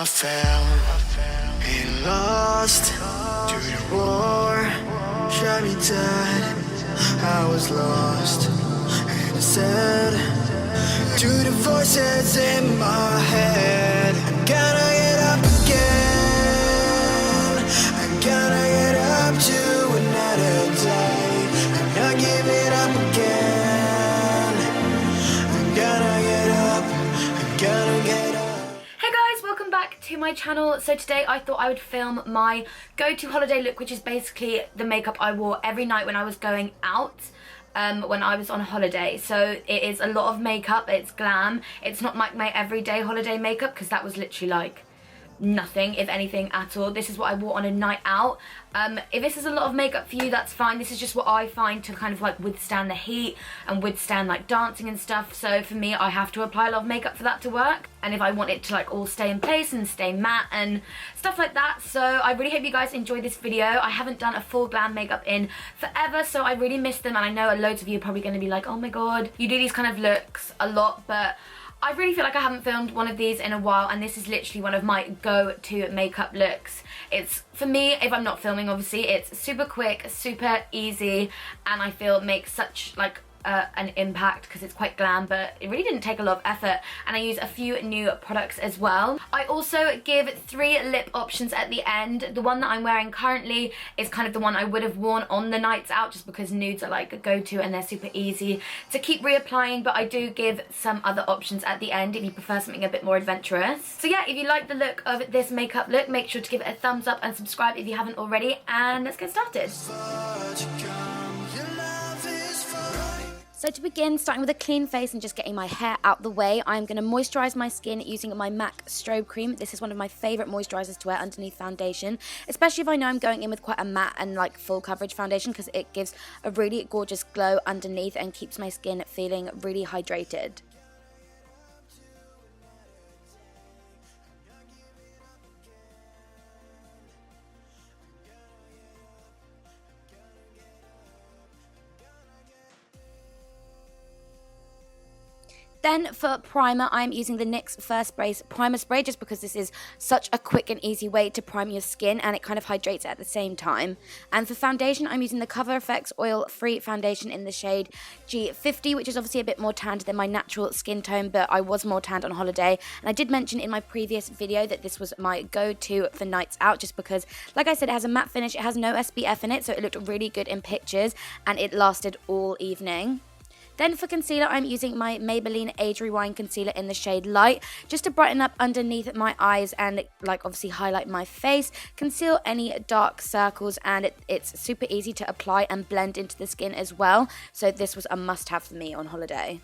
I fell and lost to the war, shot me dead. I was lost and I said to the voices in my head, I gotta get up again, I gotta get up to another day, I'm not giving up again, I gotta get up, I gotta get up. Hey guys, welcome back to my channel. So today I thought I would film my go-to holiday look, which is basically the makeup I wore every night when I was going out. When I was on holiday. So it is a lot of makeup, it's glam, it's not like my everyday holiday makeup because that was literally like nothing, if anything at all. This is what I wore on a night out. If this is a lot of makeup for you, that's fine. This is just what I find to kind of like withstand the heat and withstand like dancing and stuff. So for me, I have to apply a lot of makeup for that to work, and if I want it to like all stay in place and stay matte and stuff like that. So I really hope you guys enjoy this video. I haven't done a full glam makeup in forever, so I really miss them, and I know loads of you are probably going to be like, oh my god, you do these kind of looks a lot, but I really feel like I haven't filmed one of these in a while, and this is literally one of my go-to makeup looks. It's, for me, if I'm not filming obviously, it's super quick, super easy, and I feel makes such like an impact because it's quite glam, but it really didn't take a lot of effort, and I use a few new products as well. I also give 3 lip options at the end. The one that I'm wearing currently is kind of the one I would have worn on the nights out, just because nudes are like a go-to and they're super easy to keep reapplying, but I do give some other options at the end if you prefer something a bit more adventurous. So yeah, if you like the look of this makeup look, make sure to give it a thumbs up and subscribe if you haven't already, and let's get started. So to begin, starting with a clean face and just getting my hair out the way, I'm going to moisturise my skin using my MAC Strobe Cream. This is one of my favourite moisturisers to wear underneath foundation, especially if I know I'm going in with quite a matte and like full coverage foundation, because it gives a really gorgeous glow underneath and keeps my skin feeling really hydrated. Then for primer, I'm using the NYX First Brace Primer Spray, just because this is such a quick and easy way to prime your skin, and it kind of hydrates it at the same time. And for foundation, I'm using the Cover FX Oil Free Foundation in the shade G50, which is obviously a bit more tanned than my natural skin tone, but I was more tanned on holiday. And I did mention in my previous video that this was my go-to for nights out, just because, like I said, it has a matte finish, it has no SPF in it, so it looked really good in pictures, and it lasted all evening. Then for concealer, I'm using my Maybelline Age Rewind Concealer in the shade Light, just to brighten up underneath my eyes and like obviously highlight my face, conceal any dark circles, and it's super easy to apply and blend into the skin as well. So this was a must-have for me on holiday.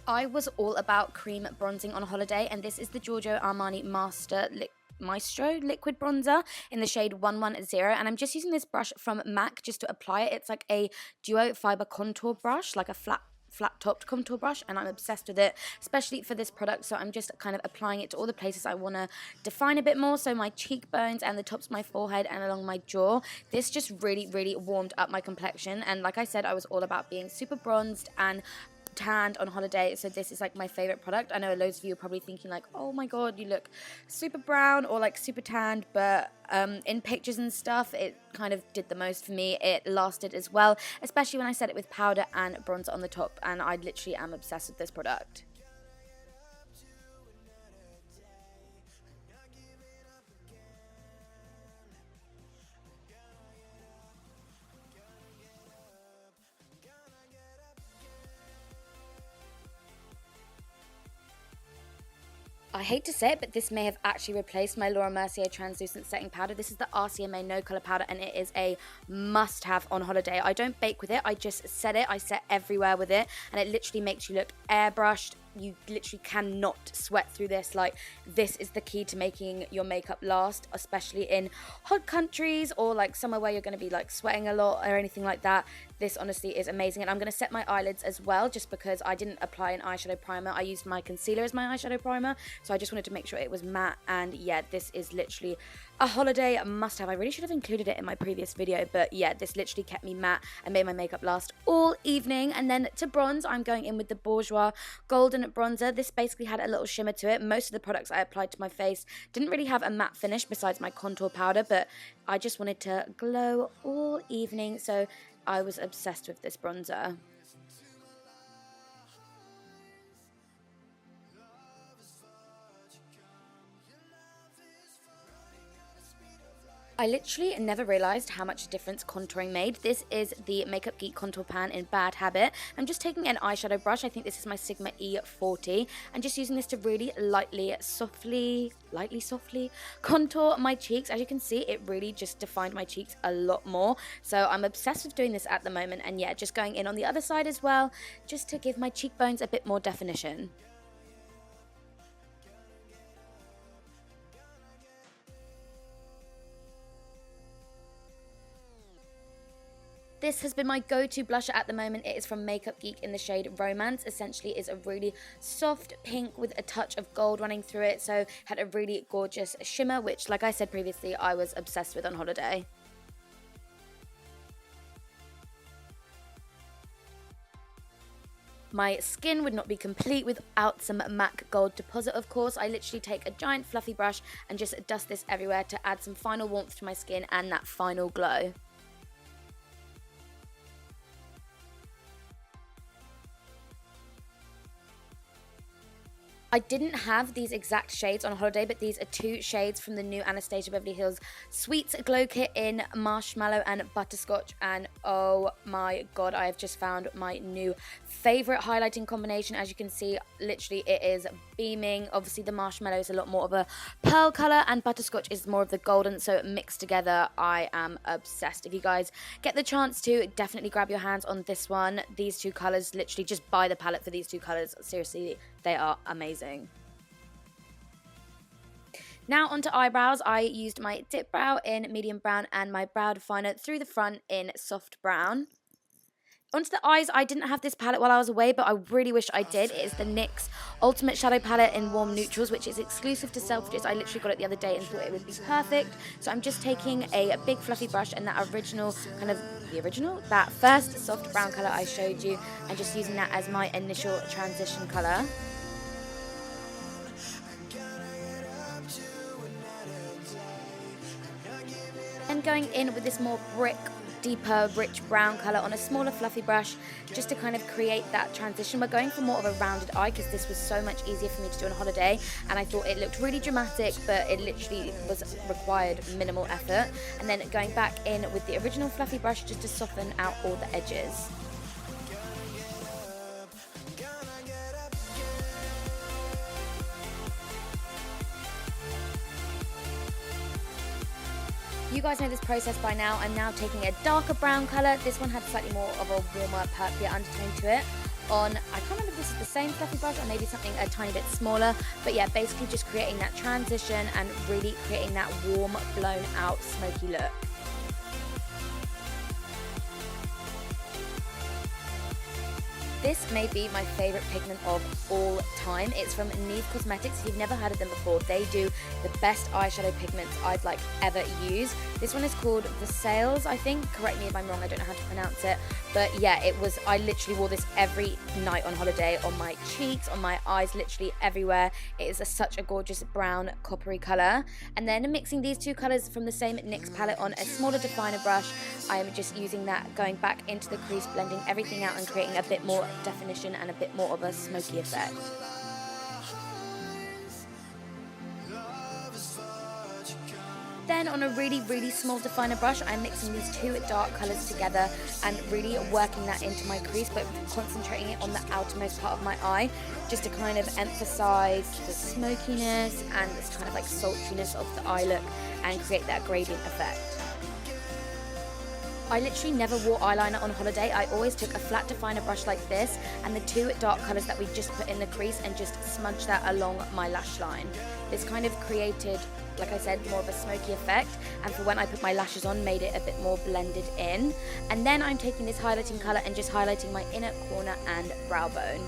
I was all about cream bronzing on holiday, and this is the Giorgio Armani Maestro Liquid Bronzer in the shade 110, and I'm just using this brush from MAC just to apply it. It's like a duo fiber contour brush, like a flat-topped contour brush, and I'm obsessed with it, especially for this product. So I'm just kind of applying it to all the places I want to define a bit more, so my cheekbones and the tops of my forehead and along my jaw. This just really, really warmed up my complexion, and like I said, I was all about being super bronzed and tanned on holiday, so this is like my favorite product. I know loads of you are probably thinking like, oh my god, you look super brown or like super tanned, but in pictures and stuff, it kind of did the most for me. It lasted as well, especially when I set it with powder and bronzer on the top, and I literally am obsessed with this product. I hate to say it, but this may have actually replaced my Laura Mercier Translucent Setting Powder. This is the RCMA No Colour Powder, and it is a must-have on holiday. I don't bake with it, I just set it. I set everywhere with it, and it literally makes you look airbrushed. You literally cannot sweat through this. Like, this is the key to making your makeup last, especially in hot countries or like somewhere where you're going to be like sweating a lot or anything like that. This honestly is amazing, and I'm going to set my eyelids as well, just because I didn't apply an eyeshadow primer. I used my concealer as my eyeshadow primer, so I just wanted to make sure it was matte. And yeah, this is literally a holiday must-have. I really should have included it in my previous video, but yeah, this literally kept me matte and made my makeup last all evening. And then to bronze, I'm going in with the Bourjois Golden Bronzer. This basically had a little shimmer to it. Most of the products I applied to my face didn't really have a matte finish besides my contour powder, but I just wanted to glow all evening, so I was obsessed with this bronzer. I literally never realised how much difference contouring made. This is the Makeup Geek Contour Pan in Bad Habit. I'm just taking an eyeshadow brush, I think this is my Sigma E40, and just using this to really lightly softly contour my cheeks. As you can see, it really just defined my cheeks a lot more. So I'm obsessed with doing this at the moment, and yeah, just going in on the other side as well, just to give my cheekbones a bit more definition. This has been my go-to blusher at the moment. It is from Makeup Geek in the shade Romance. Essentially, it's a really soft pink with a touch of gold running through it. So, had a really gorgeous shimmer, which, like I said previously, I was obsessed with on holiday. My skin would not be complete without some MAC Gold Deposit, of course. I literally take a giant fluffy brush and just dust this everywhere to add some final warmth to my skin and that final glow. I didn't have these exact shades on holiday, but these are two shades from the new Anastasia Beverly Hills Sweets Glow Kit in Marshmallow and Butterscotch. And oh my god, I have just found my new favourite highlighting combination. As you can see, literally it is beaming. Obviously the Marshmallow is a lot more of a pearl colour and Butterscotch is more of the golden, so mixed together I am obsessed. If you guys get the chance to, definitely grab your hands on this one. These two colours, literally just buy the palette for these two colours. Seriously, they are amazing. Now onto eyebrows. I used my dip brow in medium brown and my brow definer through the front in soft brown. Onto the eyes, I didn't have this palette while I was away, but I really wish I did. It is the NYX Ultimate Shadow Palette in Warm Neutrals, which is exclusive to Selfridges. I literally got it the other day and thought it would be perfect. So I'm just taking a big fluffy brush and that that first soft brown colour I showed you, and just using that as my initial transition colour. And going in with this more brick, deeper, rich brown colour on a smaller fluffy brush, just to kind of create that transition. We're going for more of a rounded eye because this was so much easier for me to do on holiday, and I thought it looked really dramatic, but it literally required minimal effort. And then going back in with the original fluffy brush just to soften out all the edges. You guys know this process by now. I'm now taking a darker brown colour. This one had slightly more of a warmer, purplier undertone to it. I can't remember if this is the same fluffy brush or maybe something a tiny bit smaller. But yeah, basically just creating that transition and really creating that warm, blown out, smoky look. This may be my favourite pigment of all time. It's from Neve Cosmetics. If you've never heard of them before, they do the best eyeshadow pigments I've ever used. This one is called The Sails, I think. Correct me if I'm wrong, I don't know how to pronounce it. But yeah, I literally wore this every night on holiday, on my cheeks, on my eyes, literally everywhere. It is such a gorgeous brown coppery colour. And then mixing these two colours from the same NYX palette on a smaller definer brush, I am just using that, going back into the crease, blending everything out and creating a bit more definition and a bit more of a smoky effect. Then on a really, really small definer brush, I'm mixing these two dark colours together and really working that into my crease, but concentrating it on the outermost part of my eye, just to kind of emphasise the smokiness and this kind of sultriness of the eye look and create that gradient effect. I literally never wore eyeliner on holiday. I always took a flat definer brush like this and the two dark colours that we just put in the crease and just smudged that along my lash line. This kind of created, like I said, more of a smoky effect, and for when I put my lashes on, made it a bit more blended in. And then I'm taking this highlighting colour and just highlighting my inner corner and brow bone.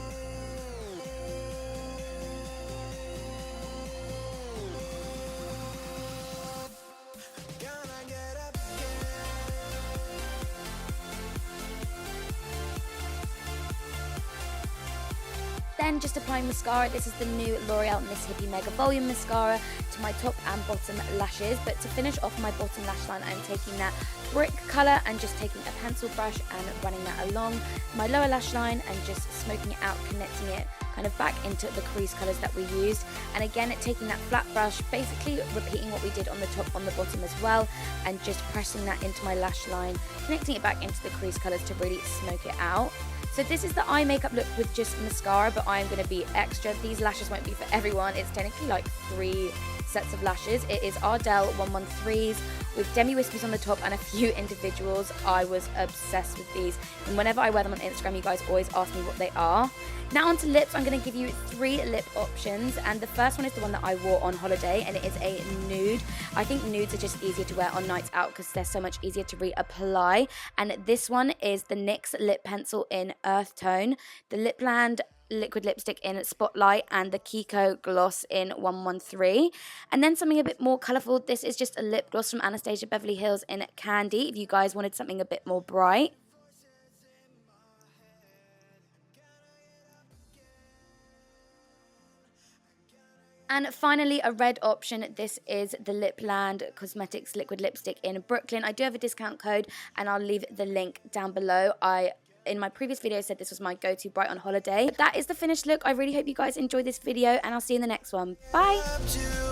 Then just applying mascara. This is the new L'Oreal Miss Hippie Mega Volume Mascara to my top and bottom lashes. But to finish off my bottom lash line, I'm taking that brick colour and just taking a pencil brush and running that along my lower lash line and just smoking it out, connecting it kind of back into the crease colours that we used. And again, taking that flat brush, basically repeating what we did on the top, on the bottom as well, and just pressing that into my lash line, connecting it back into the crease colours to really smoke it out. So this is the eye makeup look with just mascara, but I am going to be extra. These lashes won't be for everyone. It's technically like 3 sets of lashes. It is Ardell 113s with Demi wispies on the top and a few individuals. I was obsessed with these, and whenever I wear them on Instagram, you guys always ask me what they are. Now onto lips. I'm going to give you 3 lip options, and the first one is the one that I wore on holiday, and it is a nude. I think nudes are just easier to wear on nights out because they're so much easier to reapply. And this one is the NYX lip pencil in Earth Tone, the LIPLAND liquid lipstick in Spotlight, and the Kiko gloss in 113. And then something a bit more colourful. This is just a lip gloss from Anastasia Beverly Hills in Candy, if you guys wanted something a bit more bright. And finally, a red option. This is the LIPLAND Cosmetics liquid lipstick in Brooklyn. I do have a discount code, and I'll leave the link down below. In my previous video, said this was my go-to bright on holiday. But that is the finished look. I really hope you guys enjoyed this video, and I'll see you in the next one. Bye!